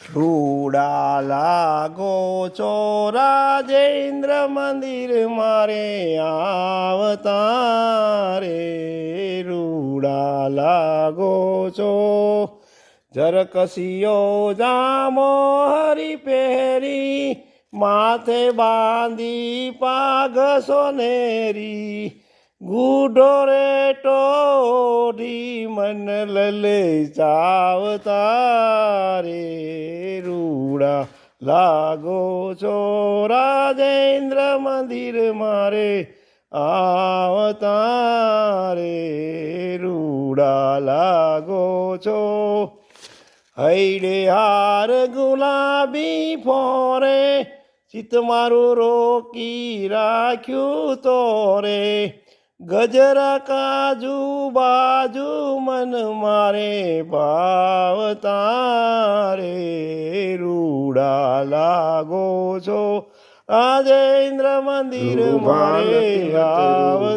રૂડા લાગો છો રાજેન્દ્ર મંદિર મારે આવતા રે રૂડા લાગો છો જરકસીયો જામો હરી પહેરી માથે બાંધી પાઘ સોનેરી ગુઢો રે ટોઢી મન લલે ચાવતા રે રૂડા લાગો છો રાજેન્દ્ર મંદિર મારે આવતા રે રૂડા લાગો છો હૈડે હાર ગુલાબી ફોરે ચિત મારું રોકી રાખ્યું તો રે ગજરા કાજુ બાજુ મન મારે ભાવતા રે રૂડા લાગો છો રાજેન્દ્ર મંદિર મારે આવતા